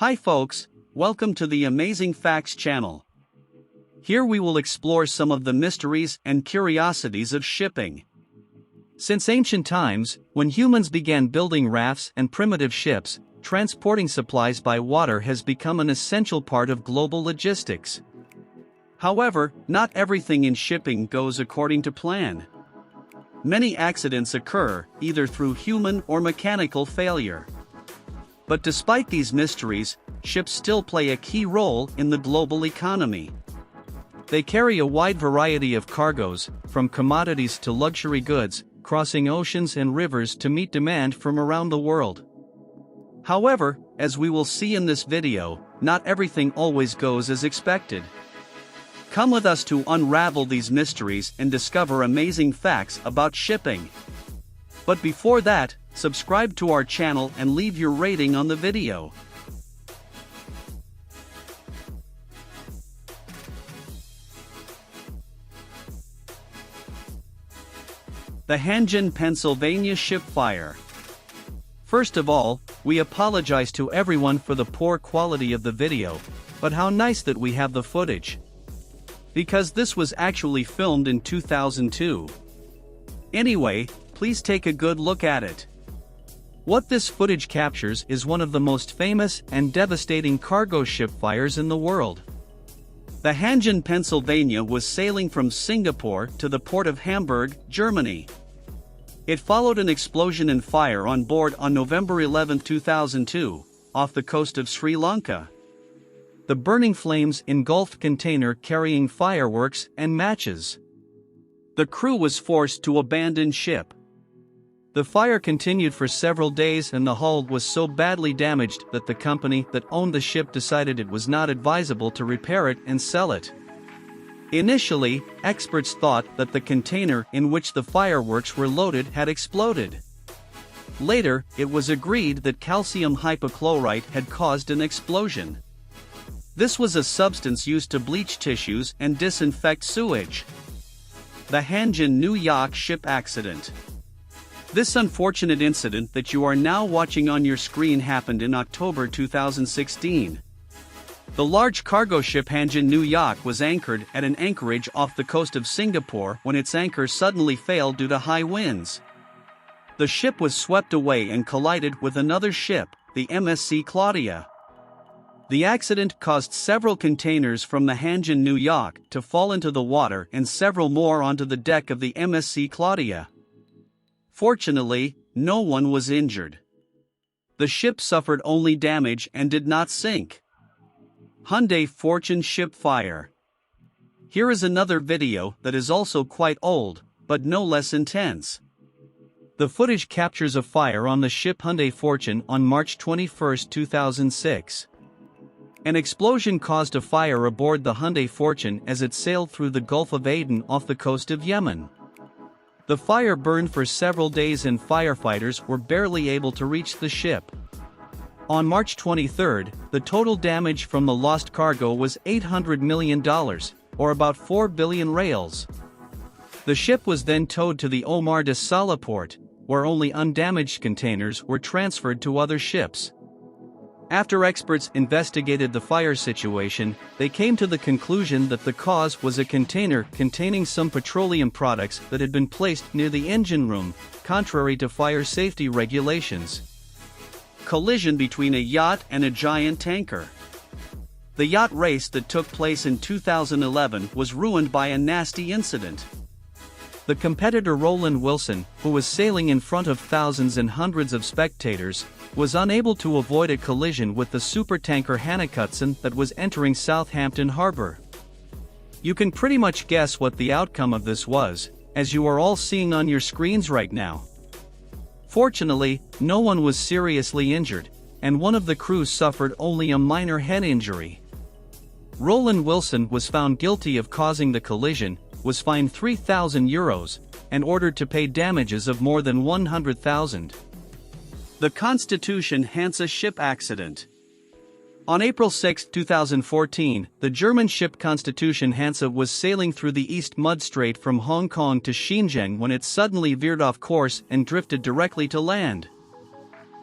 Hi folks, welcome to the Amazing Facts channel. Here we will explore some of the mysteries and curiosities of shipping. Since ancient times, when humans began building rafts and primitive ships, transporting supplies by water has become an essential part of global logistics. However, not everything in shipping goes according to plan. Many accidents occur, either through human or mechanical failure. But despite these mysteries, ships still play a key role in the global economy. They carry a wide variety of cargoes, from commodities to luxury goods, crossing oceans and rivers to meet demand from around the world. However, as we will see in this video, not everything always goes as expected. Come with us to unravel these mysteries and discover amazing facts about shipping. But before that, subscribe to our channel and leave your rating on the video. The Hanjin Pennsylvania ship fire. First of all, we apologize to everyone for the poor quality of the video, but how nice that we have the footage. Because this was actually filmed in 2002. Anyway, please take a good look at it. What this footage captures is one of the most famous and devastating cargo ship fires in the world. The Hanjin Pennsylvania was sailing from Singapore to the port of Hamburg, Germany. It followed an explosion and fire on board on November 11, 2002, off the coast of Sri Lanka. The burning flames engulfed container carrying fireworks and matches. The crew was forced to abandon ship. The fire continued for several days and the hull was so badly damaged that the company that owned the ship decided it was not advisable to repair it and sell it. Initially, experts thought that the container in which the fireworks were loaded had exploded. Later, it was agreed that calcium hypochlorite had caused an explosion. This was a substance used to bleach tissues and disinfect sewage. The Hanjin New York ship accident. This unfortunate incident that you are now watching on your screen happened in October 2016. The large cargo ship Hanjin New York was anchored at an anchorage off the coast of Singapore when its anchor suddenly failed due to high winds. The ship was swept away and collided with another ship, the MSC Claudia. The accident caused several containers from the Hanjin New York to fall into the water and several more onto the deck of the MSC Claudia. Fortunately, no one was injured. The ship suffered only damage and did not sink. Hyundai Fortune ship fire. Here is another video that is also quite old, but no less intense. The footage captures a fire on the ship Hyundai Fortune on March 21, 2006. An explosion caused a fire aboard the Hyundai Fortune as it sailed through the Gulf of Aden off the coast of Yemen. The fire burned for several days and firefighters were barely able to reach the ship. On March 23, the total damage from the lost cargo was $800 million, or about 4 billion reals. The ship was then towed to the Omar de Salah port, where only undamaged containers were transferred to other ships. After experts investigated the fire situation, they came to the conclusion that the cause was a container containing some petroleum products that had been placed near the engine room, contrary to fire safety regulations. Collision between a yacht and a giant tanker. The yacht race that took place in 2011 was ruined by a nasty incident. The competitor Roland Wilson, who was sailing in front of thousands and hundreds of spectators, was unable to avoid a collision with the supertanker Hannah that was entering Southampton Harbor. You can pretty much guess what the outcome of this was, as you are all seeing on your screens right now. Fortunately, no one was seriously injured, and one of the crew suffered only a minor head injury. Roland Wilson was found guilty of causing the collision, was fined €3,000, and ordered to pay damages of more than $100,000. The Constitution Hansa ship accident. On April 6, 2014, the German ship Constitution Hansa was sailing through the East Mud Strait from Hong Kong to Shenzhen when it suddenly veered off course and drifted directly to land.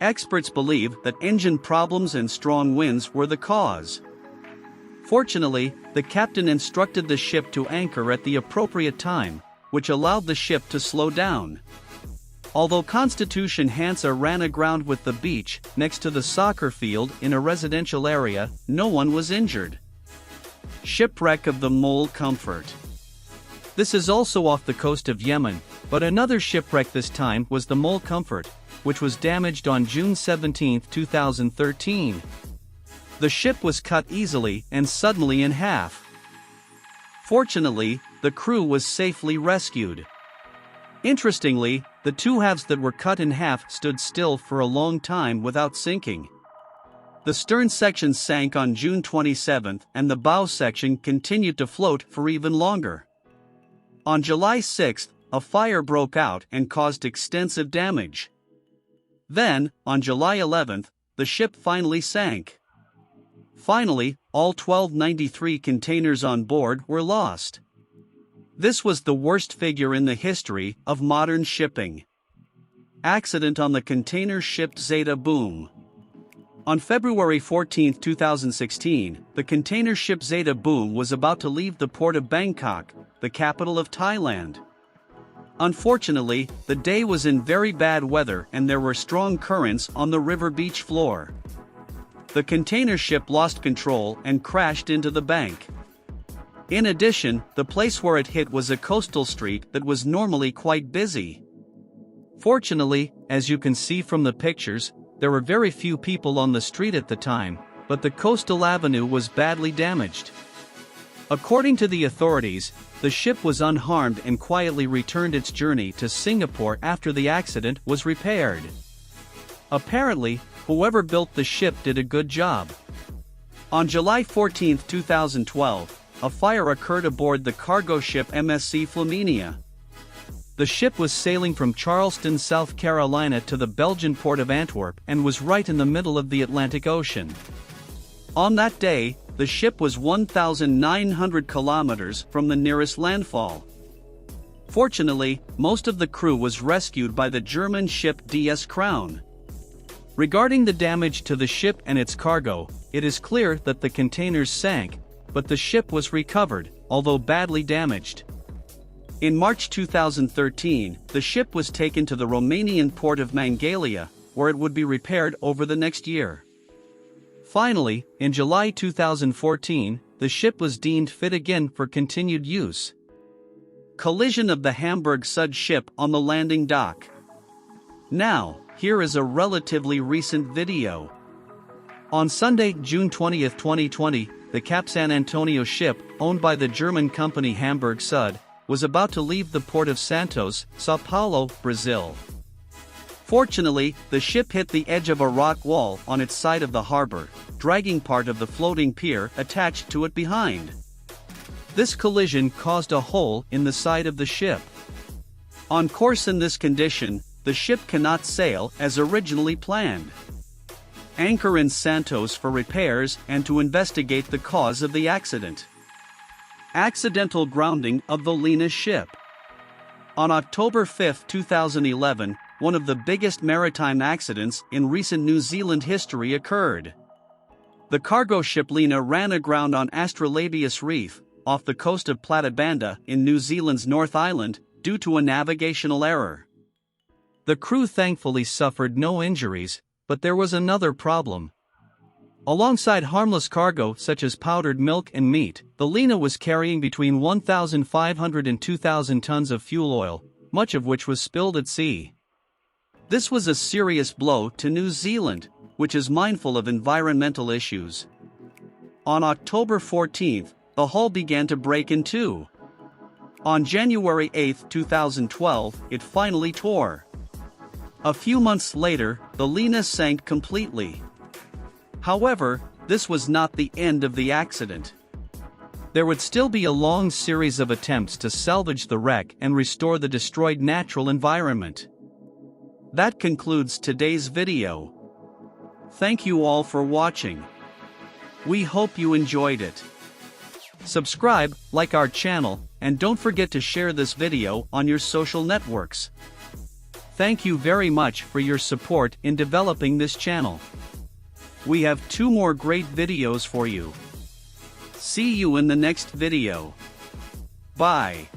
Experts believe that engine problems and strong winds were the cause. Fortunately, the captain instructed the ship to anchor at the appropriate time, which allowed the ship to slow down. Although Constitution Hansa ran aground with the beach next to the soccer field in a residential area, no one was injured. Shipwreck of the Mole Comfort. This is also off the coast of Yemen, but another shipwreck this time was the Mole Comfort, which was damaged on June 17, 2013. The ship was cut easily and suddenly in half. Fortunately, the crew was safely rescued. Interestingly, the two halves that were cut in half stood still for a long time without sinking. The stern section sank on June 27 and the bow section continued to float for even longer. On July 6, a fire broke out and caused extensive damage. Then, on July 11, the ship finally sank. Finally, all 1293 containers on board were lost. This was the worst figure in the history of modern shipping. Accident on the container ship Zeta Boom. On February 14, 2016, the container ship Zeta Boom was about to leave the port of Bangkok, the capital of Thailand. Unfortunately, the day was in very bad weather and there were strong currents on the river beach floor. The container ship lost control and crashed into the bank. In addition, the place where it hit was a coastal street that was normally quite busy. Fortunately, as you can see from the pictures, there were very few people on the street at the time, but the coastal avenue was badly damaged. According to the authorities, the ship was unharmed and quietly returned its journey to Singapore after the accident was repaired. Apparently, whoever built the ship did a good job. On July 14, 2012, a fire occurred aboard the cargo ship MSC Flaminia. The ship was sailing from Charleston, South Carolina to the Belgian port of Antwerp and was right in the middle of the Atlantic Ocean. On that day, the ship was 1,900 kilometers from the nearest landfall. Fortunately, most of the crew was rescued by the German ship DS Crown. Regarding the damage to the ship and its cargo, it is clear that the containers sank, but the ship was recovered, although badly damaged. In March 2013, the ship was taken to the Romanian port of Mangalia, where it would be repaired over the next year. Finally, in July 2014, the ship was deemed fit again for continued use. Collision of the Hamburg Sud ship on the landing dock. Now, here is a relatively recent video. On Sunday, June 20, 2020, the Cap San Antonio ship, owned by the German company Hamburg Sud, was about to leave the port of Santos, São Paulo, Brazil. Fortunately, the ship hit the edge of a rock wall on its side of the harbor, dragging part of the floating pier attached to it behind. This collision caused a hole in the side of the ship. On course in this condition, the ship cannot sail as originally planned. Anchor in Santos for repairs and to investigate the cause of the accident. Accidental grounding of the Lena ship. On October 5, 2011, one of the biggest maritime accidents in recent New Zealand history occurred. The cargo ship Lena ran aground on Astrolabius Reef, off the coast of Platibanda in New Zealand's North Island, due to a navigational error. The crew thankfully suffered no injuries, but there was another problem. Alongside harmless cargo such as powdered milk and meat, the Lena was carrying between 1,500 and 2,000 tons of fuel oil, much of which was spilled at sea. This was a serious blow to New Zealand, which is mindful of environmental issues. On October 14, the hull began to break in two. On January 8, 2012, it finally tore. A few months later, the Lena sank completely. However, this was not the end of the accident. There would still be a long series of attempts to salvage the wreck and restore the destroyed natural environment. That concludes today's video. Thank you all for watching. We hope you enjoyed it. Subscribe, like our channel, and don't forget to share this video on your social networks. Thank you very much for your support in developing this channel. We have 2 more great videos for you. See you in the next video. Bye.